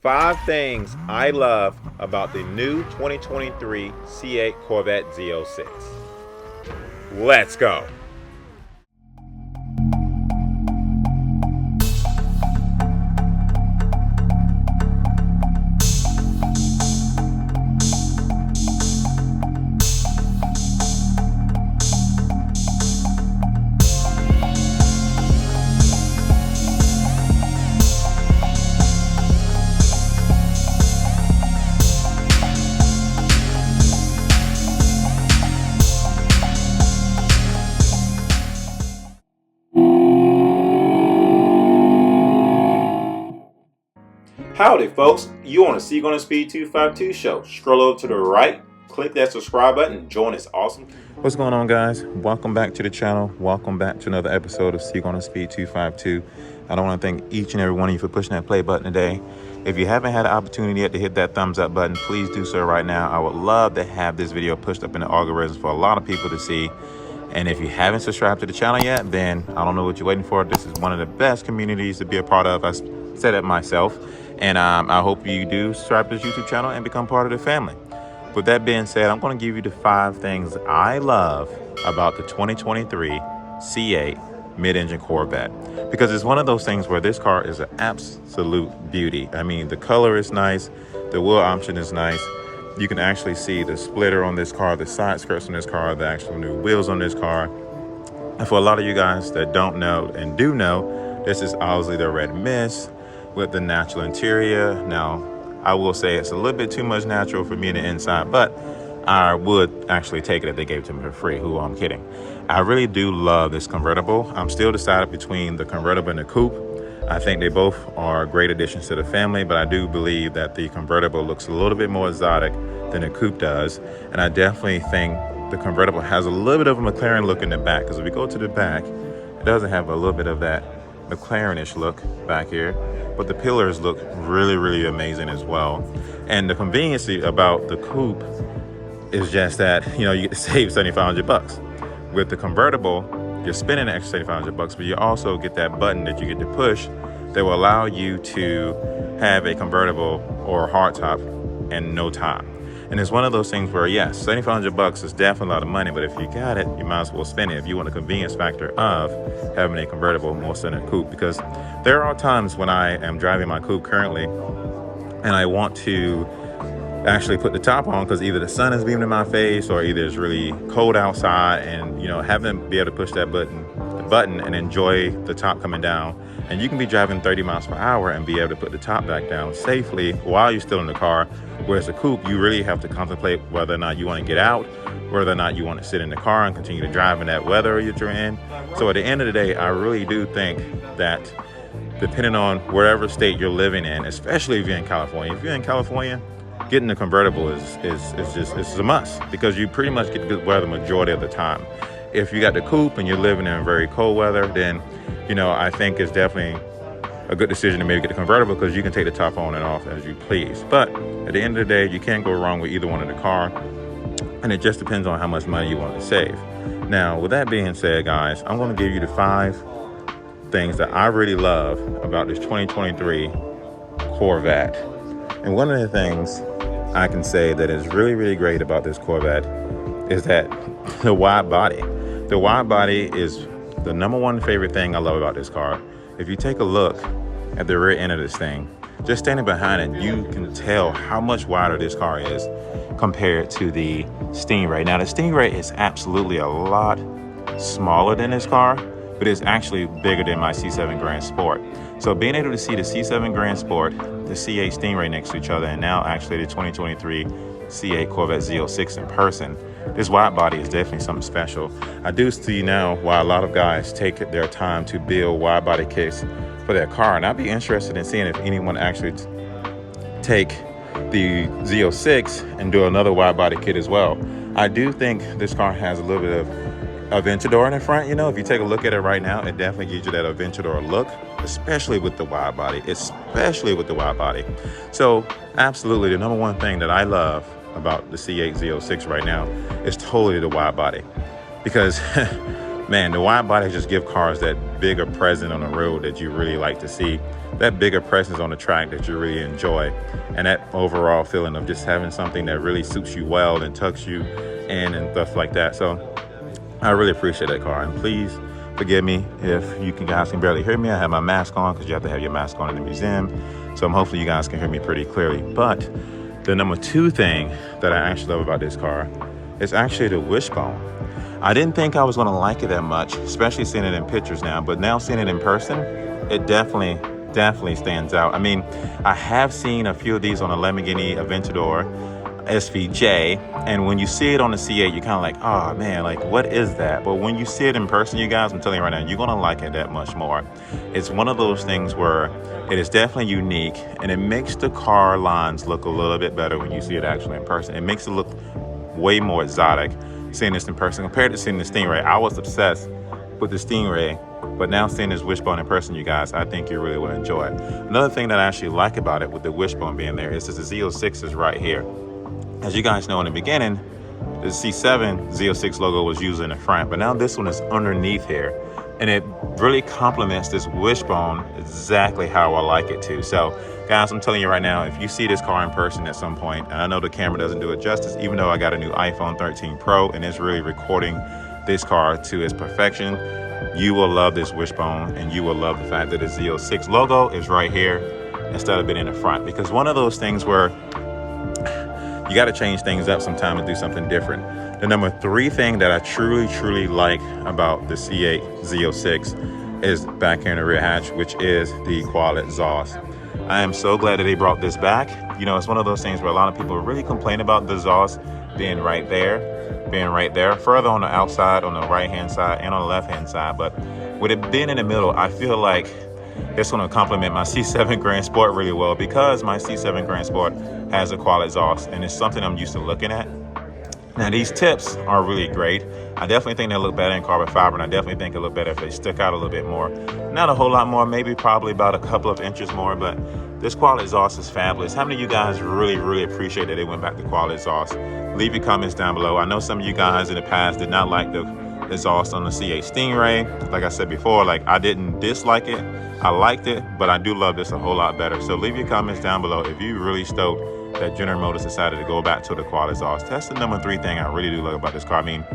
5 things I love about the new 2023 C8 Corvette Z06. Let's go. Howdy folks, you on the Seek on the Speed 252 show. Scroll over to the right, click that subscribe button, and join this awesome. What's going on, guys? Welcome back to the channel. Welcome back to another episode of Seek on the Speed 252. I want to thank each and every one of you for pushing that play button today. If you haven't had the opportunity yet to hit that thumbs up button, please do so right now. I would love to have this video pushed up in the algorithms for a lot of people to see. And if you haven't subscribed to the channel yet, then I don't know what you're waiting for. This is one of the best communities to be a part of. I said it myself. And I hope you do subscribe to this YouTube channel and become part of the family. With that being said, I'm going to give you the 5 things I love about the 2023 C8 Mid Engine Corvette. Because it's one of those things where this car is an absolute beauty. I mean, the color is nice. The wheel option is nice. You can actually see the splitter on this car, the side skirts on this car, the actual new wheels on this car. And for a lot of you guys that don't know and do know, this is obviously the red mist with the natural interior. Now, I will say it's a little bit too much natural for me in the inside, but I would actually take it if they gave it to me for free. Who I'm kidding. I really do love this convertible. I'm still decided between the convertible and the coupe. I think they both are great additions to the family, but I do believe that the convertible looks a little bit more exotic than the coupe does. And I definitely think the convertible has a little bit of a McLaren look in the back, because if we go to the back, it doesn't have a little bit of that McLaren-ish look back here, but the pillars look really amazing as well. And the convenience about the coupe is just that, you know, you get to save $7,500. With the convertible, you're spending an extra $7,500, but you also get that button that you get to push that will allow you to have a convertible or a hardtop in no time. And it's one of those things where, yes, $7,500 is definitely a lot of money, but if you got it, you might as well spend it if you want the convenience factor of having a convertible more so than a coupe. Because there are times when I am driving my coupe currently and I want to actually put the top on because either the sun is beaming in my face or either it's really cold outside, and, you know, having to be able to push that button and enjoy the top coming down. And you can be driving 30 miles per hour and be able to put the top back down safely while you're still in the car. Whereas a coupe, you really have to contemplate whether or not you want to get out, whether or not you want to sit in the car and continue to drive in that weather that you're in. So at the end of the day, I really do think that depending on wherever state you're living in, especially if you're in California, getting a convertible is a must, because you pretty much get good weather majority of the time. If you got the coupe and you're living in very cold weather, then, you know, I think it's definitely a good decision to maybe get the convertible, because you can take the top on and off as you please. But at the end of the day, you can't go wrong with either one in the car, and it just depends on how much money you want to save. Now, with that being said, guys, I'm going to give you the 5 things that I really love about this 2023 Corvette. And one of the things I can say that is really great about this Corvette is that the wide body. The wide body is the #1 favorite thing I love about this car. If you take a look at the rear end of this thing, just standing behind it, you can tell how much wider this car is compared to the Stingray. Now, the Stingray is absolutely a lot smaller than this car, but it's actually bigger than my C7 Grand Sport. So being able to see the C7 Grand Sport, the C8 Stingray next to each other, and now actually the 2023 C8 Corvette Z06 in person, this wide body is definitely something special. I do see now why a lot of guys take their time to build wide body kits for their car, and I'd be interested in seeing if anyone actually take the Z06 and do another wide body kit as well. I do think this car has a little bit of Aventador in the front. You know, if you take a look at it right now, it definitely gives you that Aventador look, especially with the wide body, So absolutely, the #1 thing that I love about the C8 Z06 right now is totally the wide body, because man, the wide body just give cars that bigger presence on the road that you really like to see, that bigger presence on the track that you really enjoy, and that overall feeling of just having something that really suits you well and tucks you in and stuff like that. So I really appreciate that car. And please forgive me if you guys can barely hear me. I have my mask on because you have to have your mask on in the museum. So hopefully you guys can hear me pretty clearly. But the number 2 thing that I actually love about this car is actually the wishbone. I didn't think I was going to like it that much, especially seeing it in pictures now. But now seeing it in person, it definitely stands out. I mean, I have seen a few of these on a Lamborghini Aventador SVJ, and when you see it on the C8, you're kind of like, oh man, like what is that? But when you see it in person, you guys, I'm telling you right now, you're gonna like it that much more. It's one of those things where it is definitely unique, and it makes the car lines look a little bit better when you see it actually in person. It makes it look way more exotic seeing this in person compared to seeing the Stingray. I was obsessed with the Stingray, but now seeing this wishbone in person, you guys, I think you really will enjoy it. Another thing that I actually like about it with the wishbone being there is that the Z06 is right here. As you guys know in the beginning, the C7 Z06 logo was used in the front, but now this one is underneath here, and it really complements this wishbone exactly how I like it to. So guys, I'm telling you right now, if you see this car in person at some point, and I know the camera doesn't do it justice, even though I got a new iPhone 13 Pro and it's really recording this car to its perfection, you will love this wishbone, and you will love the fact that the Z06 logo is right here instead of being in the front. Because one of those things where you got to change things up sometime and do something different. The number 3 thing that I truly like about the C8 Z06 is back here in the rear hatch, which is the quad exhaust. I am so glad that they brought this back. You know, it's one of those things where a lot of people really complain about the exhaust being right there, further on the outside, on the right-hand side and on the left-hand side. But with it being in the middle, I feel like it's going to complement my C7 Grand Sport really well, because my C7 Grand Sport has a quad exhaust, and it's something I'm used to looking at. Now, these tips are really great. I definitely think they look better in carbon fiber, and I definitely think it look better if they stick out a little bit more. Not a whole lot more, maybe probably about a couple of inches more, but this quad exhaust is fabulous. How many of you guys really appreciate that they went back to quad exhaust? Leave your comments down below. I know some of you guys in the past did not like the exhaust on the C8 Stingray. Like I said before, like I didn't dislike it. I liked it, but I do love this a whole lot better. So leave your comments down below if you really stoked that General Motors decided to go back to the quad exhaust. That's the number 3 thing I really do love about this car. I mean,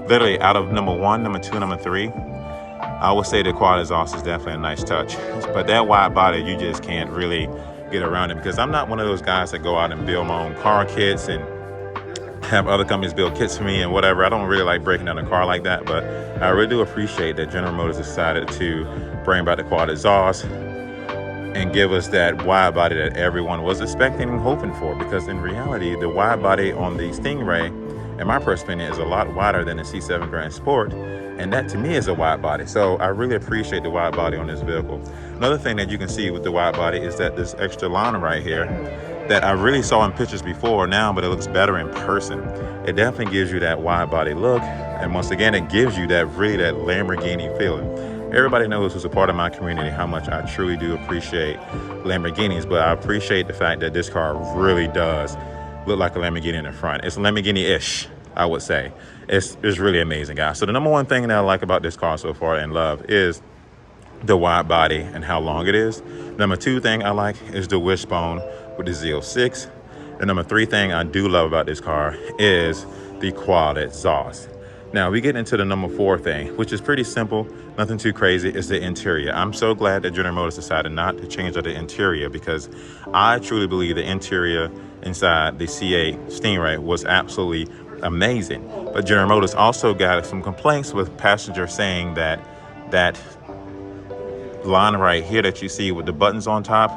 literally out of number 1, number 2, number 3, I would say the quad exhaust is definitely a nice touch. But that wide body, you just can't really get around it, because I'm not one of those guys that go out and build my own car kits and have other companies build kits for me and whatever. I don't really like breaking down a car like that, but I really do appreciate that General Motors decided to bring back the quad exhaust and give us that wide body that everyone was expecting and hoping for. Because in reality, the wide body on the Stingray, in my personal opinion, is a lot wider than the C7 Grand Sport, and that to me is a wide body. So I really appreciate the wide body on this vehicle. Another thing that you can see with the wide body is that this extra line right here that I really saw in pictures before now, but it looks better in person. It definitely gives you that wide body look, and once again, it gives you that really that Lamborghini feeling. Everybody knows who's a part of my community how much I truly do appreciate Lamborghinis, but I appreciate the fact that this car really does look like a Lamborghini in the front. It's Lamborghini-ish, I would say. It's really amazing, guys. So the number 1 thing that I like about this car so far and love is the wide body and how long it is. Number 2 thing I like is the wishbone with the Z06. The number 3 thing I do love about this car is the quad exhaust. Now we get into the number 4 thing, which is pretty simple, nothing too crazy. It's the interior. I'm so glad that General Motors decided not to change up the interior, because I truly believe the interior inside the C8 Stingray was absolutely amazing. But General Motors also got some complaints with passengers saying that that line right here that you see with the buttons on top,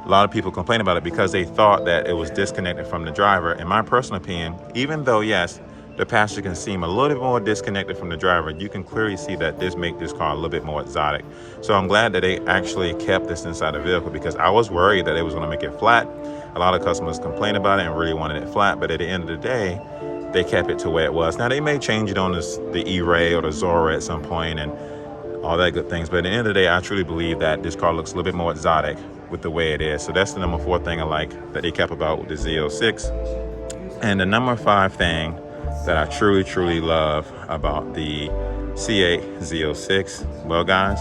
a lot of people complain about it because they thought that it was disconnected from the driver. In my personal opinion, even though yes, the passenger can seem a little bit more disconnected from the driver, you can clearly see that this makes this car a little bit more exotic. So I'm glad that they actually kept this inside the vehicle, because I was worried that it was going to make it flat. A lot of customers complained about it and really wanted it flat, but at the end of the day, they kept it to where it was. Now they may change it on the E-Ray or the Zora at some point and all that good things, but at the end of the day, I truly believe that this car looks a little bit more exotic with the way it is. So that's the number 4 thing I like that they kept about with the Z06. And the number 5 thing that I truly love about the C8 Z06, well guys,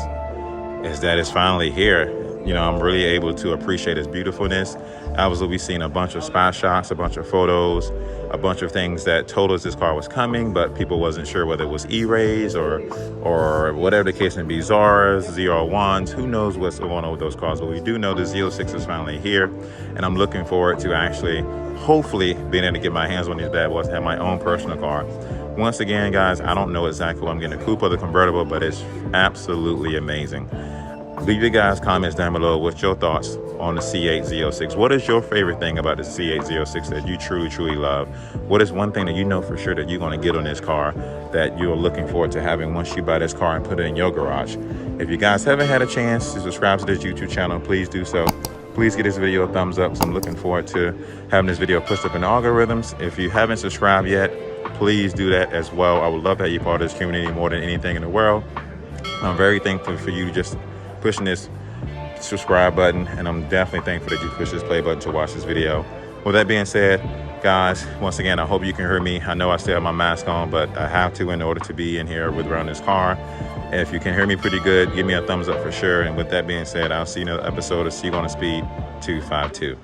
is that it's finally here. You know, I'm really able to appreciate its beautifulness. Obviously, we've seen a bunch of spy shots, a bunch of photos, a bunch of things that told us this car was coming, but people wasn't sure whether it was E-Rays or whatever the case may be, Zaras, ZR1s, who knows what's going on with those cars. But we do know the Z06 is finally here, and I'm looking forward to actually, hopefully, being able to get my hands on these bad boys and have my own personal car. Once again, guys, I don't know exactly what I'm getting, a coupe or the convertible, but it's absolutely amazing. Leave your guys' comments down below. What's your thoughts on the C8 Z06? What is your favorite thing about the C8 Z06 that you truly love? What is one thing that you know for sure that you're going to get on this car that you're looking forward to having once you buy this car and put it in your garage? If you guys haven't had a chance to subscribe to this YouTube channel, please do so. Please give this video a thumbs up. So I'm looking forward to having this video pushed up in the algorithms. If you haven't subscribed yet, please do that as well. I would love to have you part of this community more than anything in the world. I'm very thankful for you just pushing this subscribe button, and I'm definitely thankful that you push this play button to watch this video. With that being said, guys, once again, I hope you can hear me. I know I still have my mask on, but I have to in order to be in here around this car. And if you can hear me pretty good, give me a thumbs up for sure. And with that being said, I'll see you in another episode of Seagull on Speed 252.